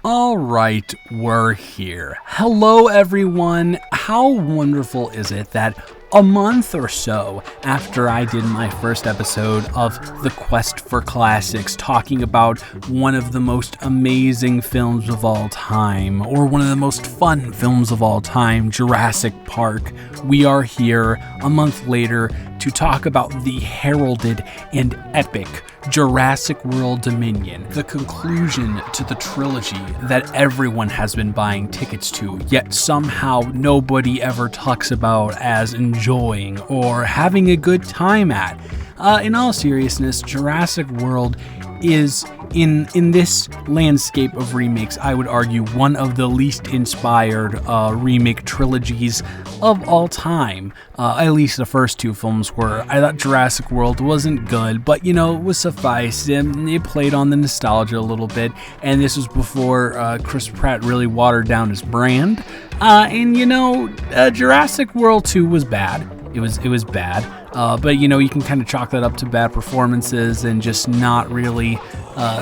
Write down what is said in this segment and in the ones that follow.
All right, we're here. Hello, everyone. How wonderful is it that a month or so after I did my first episode of The Quest for Classics, talking about one of the most amazing films of all time, or one of the most fun films of all time, Jurassic Park, we are here a month later to talk about the heralded and epic Jurassic World Dominion, the conclusion to the trilogy that everyone has been buying tickets to, yet somehow nobody ever talks about as enjoying or having a good time at. In all seriousness, Jurassic World is, in this landscape of remakes, I would argue one of the least inspired remake trilogies of all time. At least the first two films were. I thought Jurassic World wasn't good, but it was suffice. It played on the nostalgia a little bit, and this was before Chris Pratt really watered down his brand. Jurassic World 2 was bad. It was bad. But you can kind of chalk that up to bad performances and just not really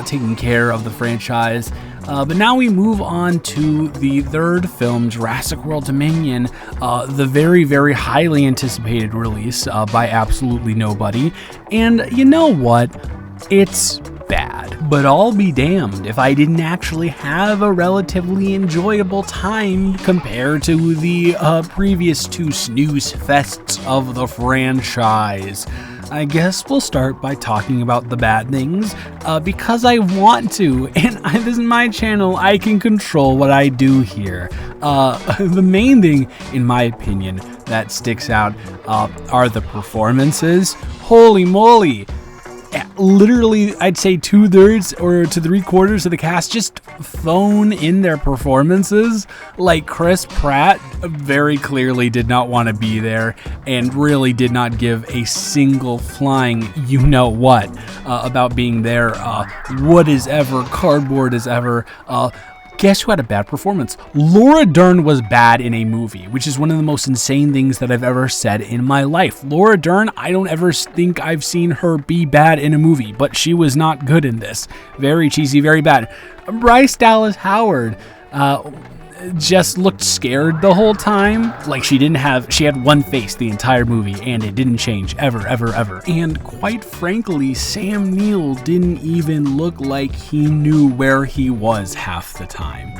taking care of the franchise. But now we move on to the third film, Jurassic World Dominion, the very, very highly anticipated release by absolutely nobody. And you know what? It's bad. But I'll be damned if I didn't actually have a relatively enjoyable time compared to the previous two snooze fests of the franchise. I guess we'll start by talking about the bad things, because I want to, and this is my channel, I can control what I do here. The main thing, in my opinion, that sticks out are the performances. Holy moly! Literally, I'd say 2/3 or to 3/4 of the cast just phone in their performances. Like Chris Pratt very clearly did not want to be there and really did not give a single flying you-know-what about being there. What is ever, cardboard as ever. Guess who had a bad performance? Laura Dern was bad in a movie, which is one of the most insane things that I've ever said in my life. Laura Dern, I don't ever think I've seen her be bad in a movie, but she was not good in this. Very cheesy, very bad. Bryce Dallas Howard, just looked scared the whole time. Like she had one face the entire movie and it didn't change ever. And quite frankly, Sam Neill didn't even look like he knew where he was half the time.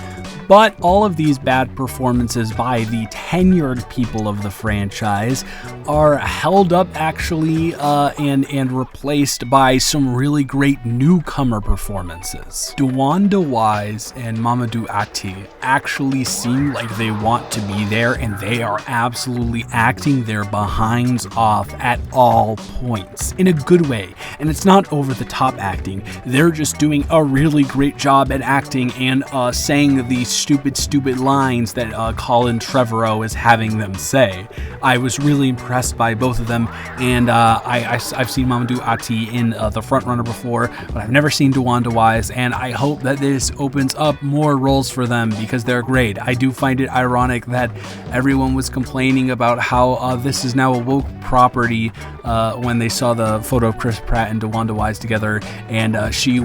But all of these bad performances by the tenured people of the franchise are held up actually and replaced by some really great newcomer performances. DeWanda Wise and Mamadou Ati actually seem like they want to be there, and they are absolutely acting their behinds off at all points in a good way. And it's not over the top acting. They're just doing a really great job at acting and saying these stupid lines that Colin Trevorrow is having them say. I was really impressed by both of them, and I've seen Mamadou Ati in The Frontrunner before, but I've never seen DeWanda Wise, and I hope that this opens up more roles for them because they're great. I do find it ironic that everyone was complaining about how this is now a woke property when they saw the photo of Chris Pratt and DeWanda Wise together, and she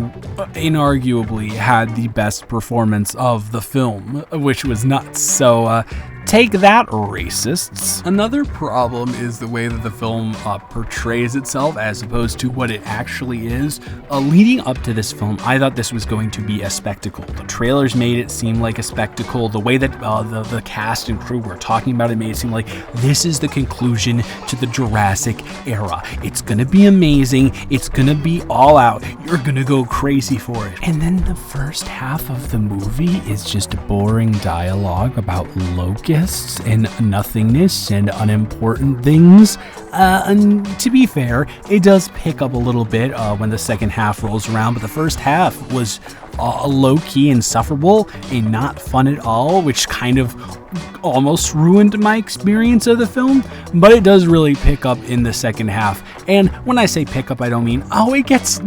inarguably had the best performance of the film, which was nuts. So take that, racists. Another problem is the way that the film portrays itself as opposed to what it actually is. Leading up to this film, I thought this was going to be a spectacle. The trailers made it seem like a spectacle. The way that the cast and crew were talking about it made it seem like this is the conclusion to the Jurassic era. It's gonna be amazing. It's gonna be all out. You're gonna go crazy for it. And then the first half of the movie is just boring dialogue about locusts and nothingness and unimportant things. And to be fair, it does pick up a little bit when the second half rolls around, but the first half was low-key insufferable and not fun at all, which kind of almost ruined my experience of the film. But it does really pick up in the second half, And when I say pick up, I don't mean, oh, it gets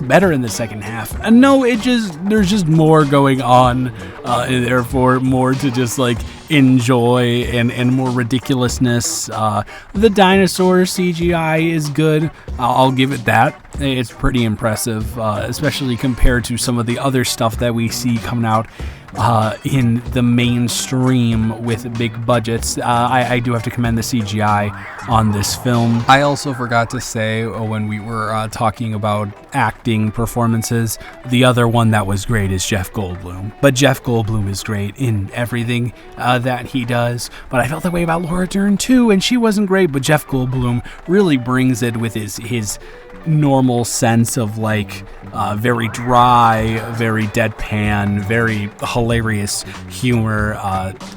better in the second half. And no, there's just more going on, and therefore more to just like enjoy and more ridiculousness. The dinosaur CGI is good. I'll give it that. It's pretty impressive, especially compared to some of the other stuff that we see coming out in the mainstream with big budgets. I do have to commend the CGI on this film. I also forgot to say when we were talking about acting performances, the other one that was great is Jeff Goldblum. But Jeff Goldblum is great in everything that he does. But I felt that way about Laura Dern too, and she wasn't great, but Jeff Goldblum really brings it with his normal sense of like very dry, very deadpan, very hilarious humor.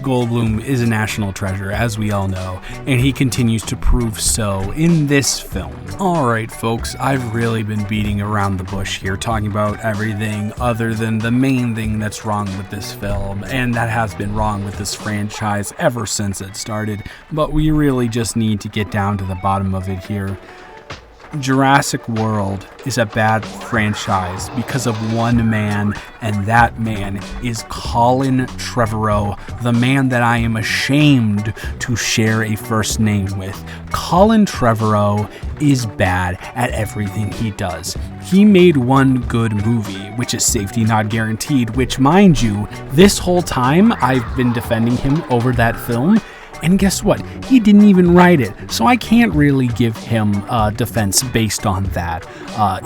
Goldblum is a national treasure, as we all know, and he continues to prove so in this film. Alright folks, I've really been beating around the bush here, talking about everything other than the main thing that's wrong with this film, and that has been wrong with this franchise ever since it started, but we really just need to get down to the bottom of it here. Jurassic World is a bad franchise because of one man, and that man is Colin Trevorrow, the man that I am ashamed to share a first name with. Colin Trevorrow is bad at everything he does. He made one good movie, which is Safety Not Guaranteed, which, mind you, this whole time I've been defending him over that film. And guess what? He didn't even write it, so I can't really give him defense based on that.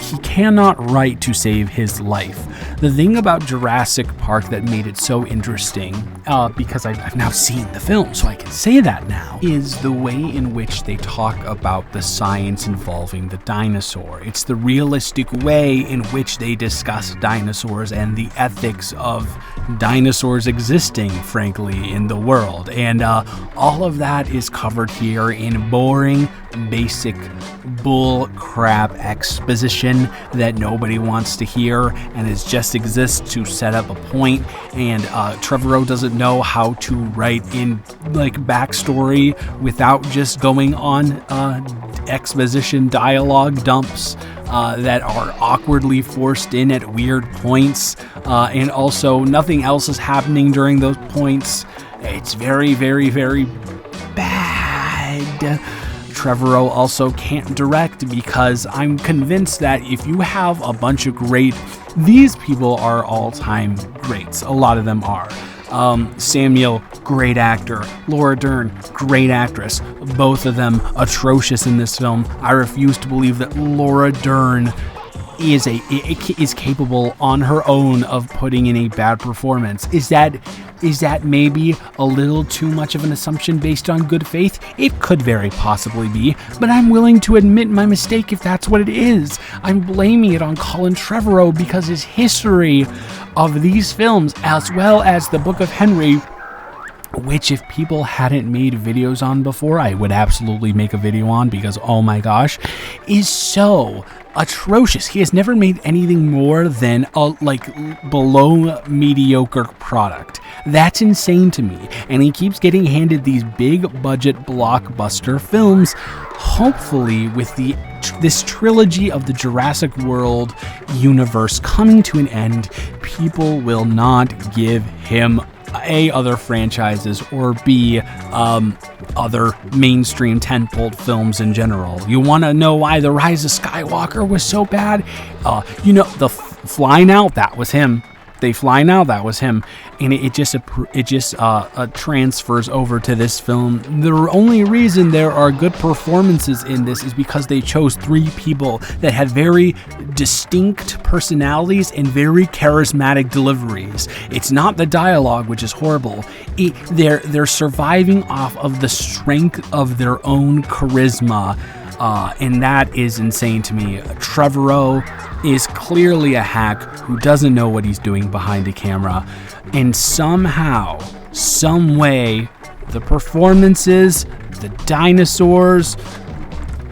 He cannot write to save his life. The thing about Jurassic Park that made it so interesting, because I've now seen the film, so I can say that now, is the way in which they talk about the science involving the dinosaur. It's the realistic way in which they discuss dinosaurs and the ethics of dinosaurs existing, frankly, in the world. And all of that is covered here in boring, basic bull crap exposition that nobody wants to hear, and it just exists to set up a point. And Trevorrow doesn't know how to write in like backstory without just going on exposition dialogue dumps that are awkwardly forced in at weird points, and also nothing else is happening during those points. It's very, very, very bad. Trevorrow also can't direct because I'm convinced that if you have a bunch of these people are all-time greats. A lot of them are. Samuel, great actor. Laura Dern, great actress. Both of them atrocious in this film. I refuse to believe that Laura Dern is capable on her own of putting in a bad performance. Is that maybe a little too much of an assumption based on good faith? It could very possibly be, but I'm willing to admit my mistake if that's what it is. I'm blaming it on Colin Trevorrow because his history of these films, as well as the Book of Henry, which if people hadn't made videos on before, I would absolutely make a video on because, oh my gosh, is so atrocious. He has never made anything more than a below mediocre product. That's insane to me. And he keeps getting handed these big budget blockbuster films. Hopefully with this trilogy of the Jurassic World universe coming to an end, people will not give him A, other franchises, or B, other mainstream tentpole films in general. You want to know why The Rise of Skywalker was so bad? The Fly Now, that was him. They Fly Now, that was him. And it just transfers over to this film. The only reason there are good performances in this is because they chose three people that had very distinct personalities and very charismatic deliveries. It's not the dialogue, which is horrible. They're surviving off of the strength of their own charisma. And that is insane to me. Trevorrow is clearly a hack who doesn't know what he's doing behind a camera. And somehow, some way, the performances, the dinosaurs,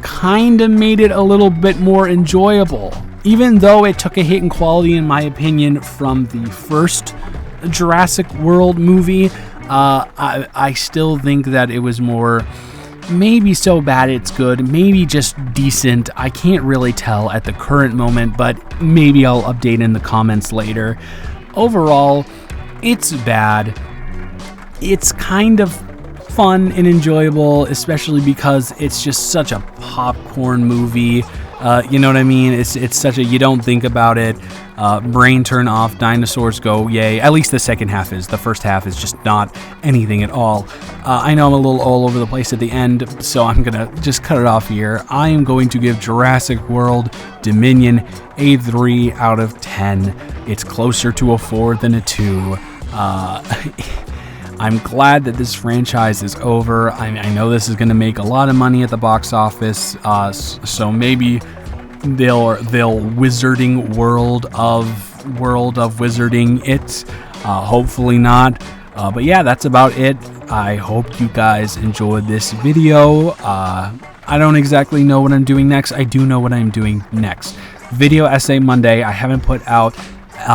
kind of made it a little bit more enjoyable. Even though it took a hit in quality, in my opinion, from the first Jurassic World movie, I still think that it was more maybe so bad it's good, maybe just decent. I can't really tell at the current moment, but maybe I'll update in the comments later. Overall, it's bad. It's kind of fun and enjoyable, especially because it's just such a popcorn movie. You know what I mean? It's such a, you don't think about it. Brain turn off, dinosaurs go, yay. At least the second half is. The first half is just not anything at all. I know I'm a little all over the place at the end, so I'm gonna just cut it off here. I am going to give Jurassic World Dominion a 3 out of 10. It's closer to a 4 than a 2. I'm glad that this franchise is over. I know this is going to make a lot of money at the box office, so maybe they'll Wizarding World of Wizarding it. Hopefully not. But yeah, that's about it. I hope you guys enjoyed this video. I don't exactly know what I'm doing next. I do know what I'm doing next. Video essay Monday. I haven't put out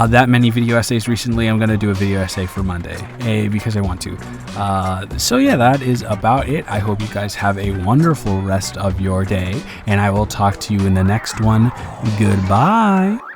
that many video essays recently. I'm gonna do a video essay for Monday because I want to. So yeah, that is about it. I hope you guys have a wonderful rest of your day, and I will talk to you in the next one. Goodbye.